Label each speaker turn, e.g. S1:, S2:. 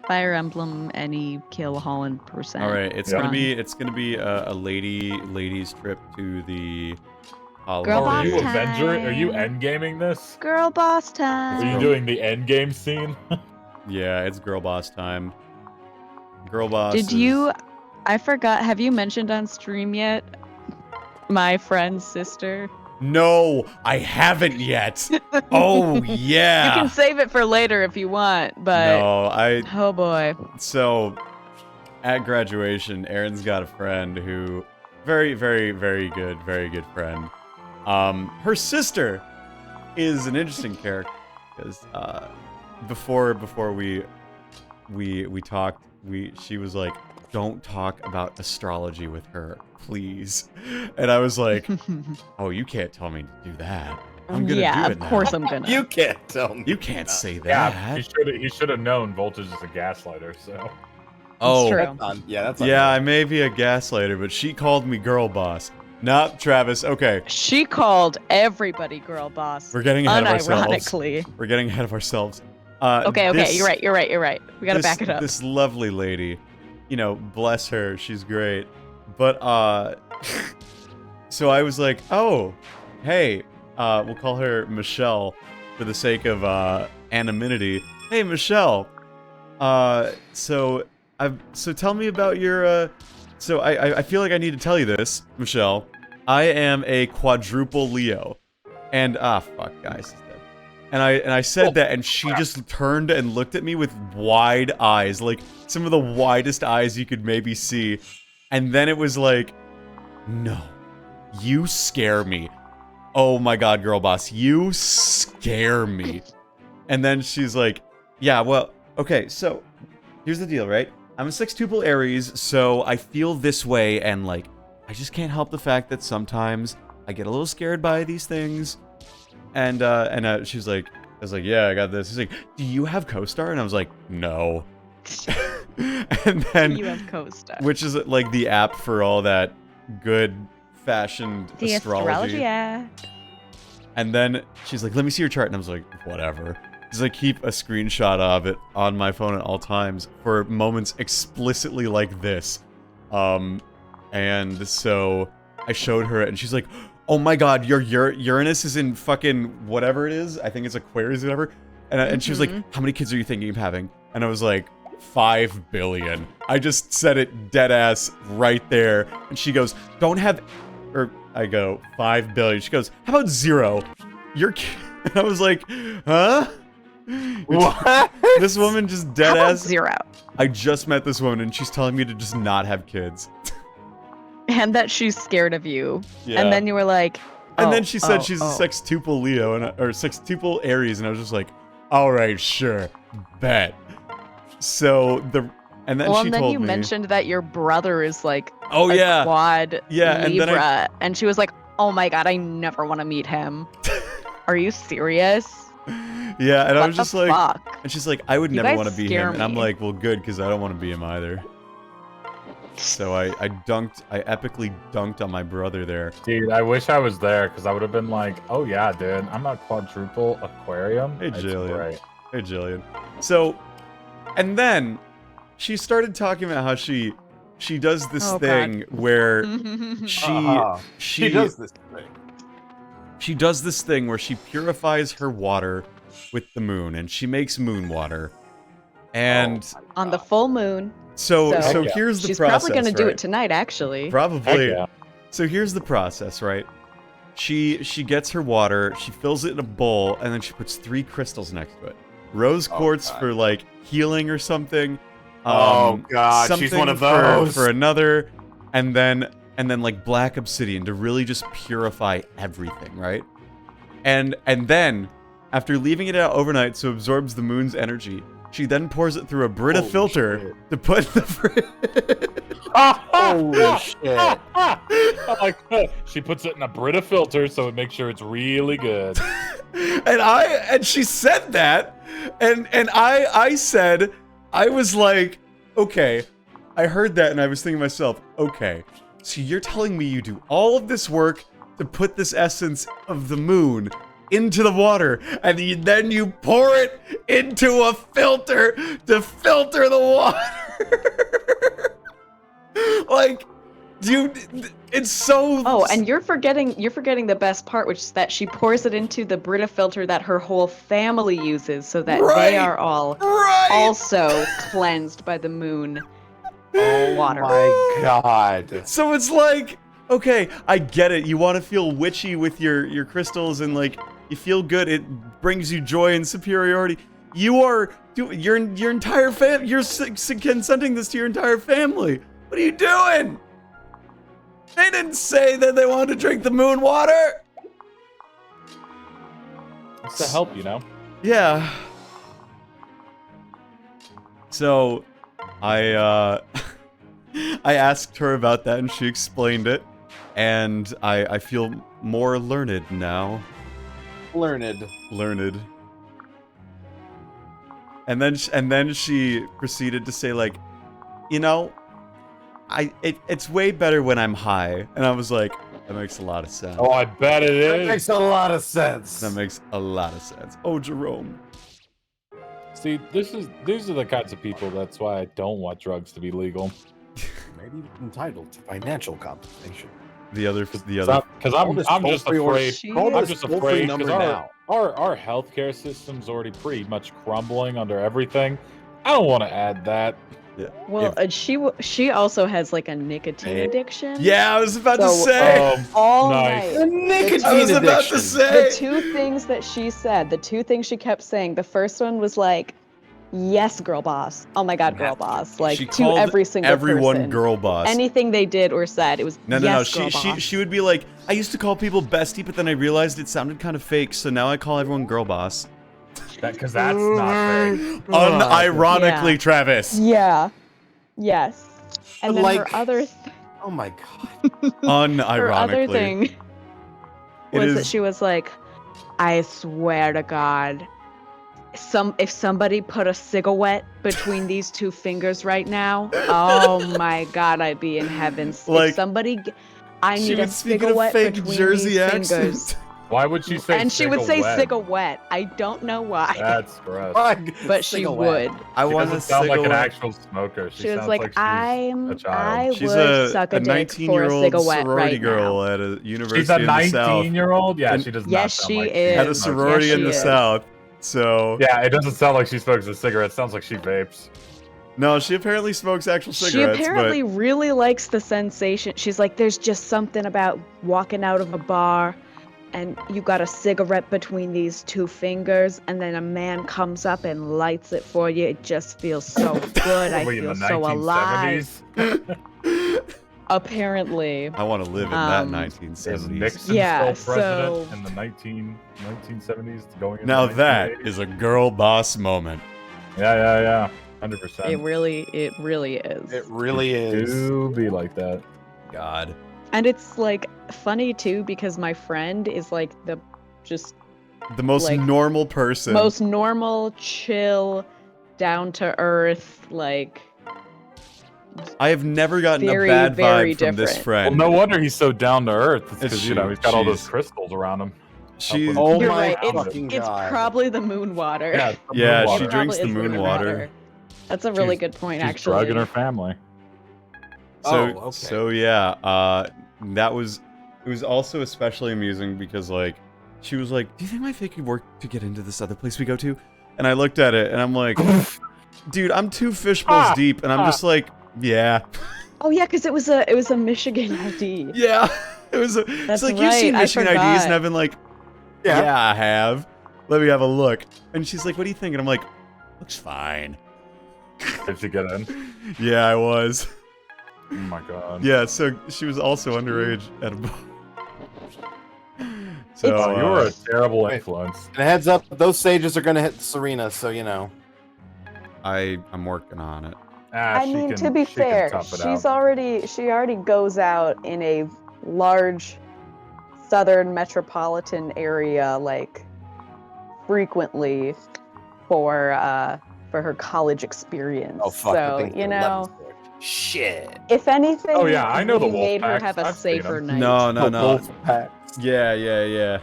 S1: Fire Emblem any kill Holland %.
S2: All right, it's gonna be a ladies trip to the.
S1: Girl boss
S3: Are you
S1: time.
S3: Avenger? Are you endgaming this?
S1: Girl boss time.
S3: Are you doing the endgame scene?
S2: Yeah, it's girl boss time. Girl boss.
S1: Did you? I forgot. Have you mentioned on stream yet? My friend's sister.
S2: No, I haven't yet. Oh yeah.
S1: You can save it for later if you want, but
S2: No,
S1: oh boy.
S2: So, at graduation, Erin's got a friend who, very good friend. Her sister is an interesting character because before we talked, she was like, "Don't talk about astrology with her, please." And I was like, "Oh, you can't tell me to do that. I'm gonna do it
S1: of course I'm gonna.
S4: You can't tell me.
S2: You can't say
S3: Yeah,
S2: that."
S3: he should have known Voltage is a gaslighter. So.
S2: Oh,
S1: true.
S4: That's
S2: yeah, I may be a gaslighter, but she called me girl boss. Not Travis. Okay.
S1: She called everybody girl boss.
S2: We're getting ahead of ourselves.
S1: Unironically.
S2: We're getting ahead of ourselves.
S1: Okay, you're right. We gotta back it up.
S2: This lovely lady, you know, bless her, she's great. But, so I was like, oh, hey, we'll call her Michelle for the sake of, anonymity. Hey, Michelle, so tell me about your, so I feel like I need to tell you this, Michelle. I am a quadruple Leo. And, fuck, guys. And I said that, and she just turned and looked at me with wide eyes, like some of the widest eyes you could maybe see. And then it was like, no, you scare me. Oh my god, girl boss, you scare me. And then she's like, yeah, well, okay, so here's the deal, right? I'm a sextuple Aries, so I feel this way, and like, I just can't help the fact that sometimes I get a little scared by these things. And she was like, I was like, yeah, I got this. She's like, do you have CoStar? And I was like, no. And then,
S1: you have CoStar,
S2: which is like the app for all that good fashioned astrology.
S1: Yeah.
S2: And then she's like, let me see your chart. And I was like, whatever. Because I keep a screenshot of it on my phone at all times for moments explicitly like this. And so I showed her it, and she's like, oh my god, your Uranus is in fucking whatever it is. I think it's Aquarius or whatever. And she was like, how many kids are you thinking of having? And I was like, 5 billion. I just said it dead ass right there. And she goes, don't have, or I go, 5 billion. She goes, how about 0? You're and I was like, huh?
S4: What?
S2: This woman just dead
S1: How about
S2: ass.
S1: 0?
S2: I just met this woman and she's telling me to just not have kids.
S1: And that she's scared of you.
S2: Yeah.
S1: And then you were like,
S2: and then she said she's a sextuple Leo, or sextuple Aries, and I was just like, alright, sure, bet. So, and then she told me,
S1: you mentioned that your brother is like
S2: oh
S1: a
S2: yeah,
S1: quad
S2: yeah,
S1: Libra, and she was like, oh my god, I never want to meet him. Are you serious?
S2: Yeah, and I
S1: What
S2: was just
S1: the
S2: like,
S1: fuck?
S2: and she's like, I would
S1: You
S2: never
S1: guys
S2: want to be
S1: scare
S2: him, and I'm
S1: me.
S2: like, well, good, because I don't want to be him either. So I epically dunked on my brother there.
S3: Dude, I wish I was there, because I would have been like, oh yeah, dude, I'm a quadruple aquarium.
S2: Hey,
S3: It's
S2: Jillian.
S3: great.
S2: Hey, Jillian. So, and then she started talking about how she does this thing where she
S4: does this thing.
S2: She does this thing where she purifies her water with the moon, and she makes moon water. And
S1: on the full moon.
S2: so
S3: yeah.
S2: here's the
S1: She's
S2: process.
S1: probably gonna do
S2: right?
S1: it tonight, actually.
S2: Probably.
S3: Heck yeah.
S2: So here's the process, right? She gets her water, she fills it in a bowl, and then she puts 3 crystals next to it. Rose quartz
S4: God.
S2: for like healing or something.
S4: Oh god, she's
S2: something
S4: one of those.
S2: for another, and then like black obsidian to really just purify everything, right? And then after leaving it out overnight so it absorbs the moon's energy, she then pours it through a Brita
S4: Holy
S2: filter
S4: shit.
S2: to put the
S4: Holy shit.
S3: I like that. She puts it in a Brita filter so it makes sure it's really good.
S2: and she said that, and I said, I was like, okay, I heard that and I was thinking to myself, okay, so you're telling me you do all of this work to put this essence of the moon into the water, and then you pour it into a filter to filter the water. Like, dude, it's so.
S1: Oh, and you're forgetting the best part, which is that she pours it into the Brita filter that her whole family uses, so that they are all also cleansed by the moon water.
S4: Oh my god.
S2: So it's like, okay, I get it. You want to feel witchy with your crystals, and like you feel good. It brings you joy and superiority. Your entire fam. You're consenting this to your entire family. What are you doing? They didn't say that they wanted to drink the moon water.
S3: It's to help, you know.
S2: Yeah. So, I asked her about that, and she explained it, and I feel more learned now.
S4: Learned.
S2: And then she proceeded to say, like, you know, it's way better when I'm high. And I was like, that makes a lot of sense.
S3: Oh, I bet it
S4: That
S3: is.
S4: makes a lot of sense.
S2: That makes a lot of sense. Oh, Jerome.
S3: See, these are the kinds of people. That's why I don't want drugs to be legal.
S4: Maybe entitled to financial compensation.
S2: The other.
S3: Because I'm just afraid. I'm just afraid
S4: number
S3: because
S4: now.
S3: our healthcare system's already pretty much crumbling under everything. I don't want to add that.
S2: Yeah.
S1: Well, she also has like a nicotine addiction.
S2: Yeah, I was about to
S1: So,
S2: say.
S1: All
S3: Nice.
S1: night.
S4: Nicotine
S2: I was about
S4: addiction.
S2: to say.
S1: The two things that she said, the two things she kept saying. The first one was like, "Yes, girl boss." Oh my god, girl boss. Like
S2: She
S1: to
S2: called
S1: every single
S2: everyone
S1: person.
S2: girl boss.
S1: Anything they did or said, it was
S2: No.
S1: yes, girl boss.
S2: She would be like, I used to call people bestie, but then I realized it sounded kind of fake, so now I call everyone girl boss.
S3: Because that's not very.
S2: Unironically,
S1: Yeah.
S2: Travis.
S1: Yeah. Yes. And then her
S4: Like-
S1: other
S4: Oh my god.
S2: Unironically.
S1: her other thing
S2: It
S1: was that
S2: is-
S1: she was like, I swear to God, if somebody put a cigarette between these two fingers right now, oh my God, I'd be in heaven.
S2: Like,
S1: if somebody, I
S2: She
S1: need a
S2: would speak in a
S1: cigarette
S2: fake
S1: between
S2: Jersey
S1: these
S2: accent.
S1: fingers.
S3: Why would she say?
S1: And she would say
S3: cigarette?
S1: cigarette. I don't know why,
S3: That's gross.
S1: but she would.
S2: I
S3: She
S2: want
S3: doesn't
S2: a
S3: sound like an
S2: cigarette.
S3: actual smoker.
S1: She was
S3: sounds
S1: like,
S3: she's
S1: I
S3: a child.
S2: She's
S1: would suck a dick for a
S2: 19-year-old
S1: cigarette
S2: sorority
S1: right
S2: girl
S1: now.
S2: at a university
S3: She's a
S2: in the South.
S3: 19-year-old. Yeah,
S2: And-
S3: she does not
S1: Yes,
S3: sound
S1: she
S3: like
S1: is.
S2: At a
S1: Yes,
S2: sorority in
S1: she
S2: the
S1: is.
S2: South. So
S3: Yeah, it doesn't sound like she smokes a cigarette. It sounds like she vapes.
S2: no, she apparently smokes actual
S1: She
S2: cigarettes.
S1: apparently really likes the sensation. She's like, there's just something about walking out of a bar and you got a cigarette between these two fingers and then a man comes up and lights it for you. It just feels so good. I
S3: Were you in
S1: feel
S3: the
S1: so alive.
S3: 1970s?
S1: Apparently.
S2: I want to live in that
S3: Is
S2: 1970s.
S3: Nixon
S1: Yeah,
S3: still president
S1: so-
S3: in the 1970s going into
S2: Now
S3: the
S2: that
S3: 1980s?
S2: is a girl boss moment.
S3: Yeah. 100%.
S1: It really is.
S4: It really is.
S3: do be like that.
S2: God.
S1: And it's like funny too because my friend is like the just
S2: The most
S1: Like,
S2: normal person.
S1: most normal, chill, down to earth, like
S2: I have never gotten
S1: very,
S2: a bad
S1: very
S2: vibe from this
S1: different.
S2: friend.
S3: Well, no wonder he's so down to earth. It's
S2: It's
S3: because you know he's got all those
S2: she's-
S3: crystals around him.
S2: She's
S4: Oh
S1: You're
S4: my
S1: right.
S4: fucking
S1: It's
S4: god.
S1: probably the moon water.
S3: Yeah, it's the
S2: Yeah,
S3: moon
S2: she
S3: water.
S1: It
S2: drinks
S1: probably
S2: the
S1: is
S2: moon water.
S1: That's a really
S3: She's-
S1: good point,
S3: She's
S1: actually.
S3: drugging her family.
S2: So
S4: Oh, okay.
S2: yeah, it was also especially amusing because like she was like, "Do you think my fake could work to get into this other place we go to?" And I looked at it and I'm like, "Dude, I'm 2 fishbowls deep," and I'm just like, "Yeah,
S1: Oh yeah, because it was a Michigan ID.
S2: yeah." It was. It's
S1: That's
S2: like you've seen
S1: right, I
S2: Michigan IDs,
S1: forgot.
S2: and I've been like, "Yeah, I have." Let me have a look. And she's like, "What do you think?" And I'm like, "Looks fine."
S3: Did she get in?
S2: Yeah, I was.
S3: Oh my god.
S2: Yeah, so she was also underage at a bar. So
S1: It's-
S3: Oh, you were a terrible
S4: Wait.
S3: influence.
S4: And a heads up, those sages are gonna hit Serena, so you know.
S2: I'm working on it.
S1: I
S3: She
S1: mean,
S3: can-
S1: to be
S3: she can
S1: fair,
S3: tough it
S1: she
S3: out.
S1: already goes out in a large southern metropolitan area like frequently for her college experience.
S4: Oh fuck!
S1: So,
S4: the things
S1: you
S4: are
S1: know,
S4: 11s there. Shit.
S1: if anything,
S3: Oh, yeah, I know the
S1: we made her
S3: Wolfpacks.
S1: have a
S3: I've seen
S1: safer
S3: them.
S1: night.
S2: No, no,
S4: The
S2: no.
S4: wolf packs.
S2: Yeah.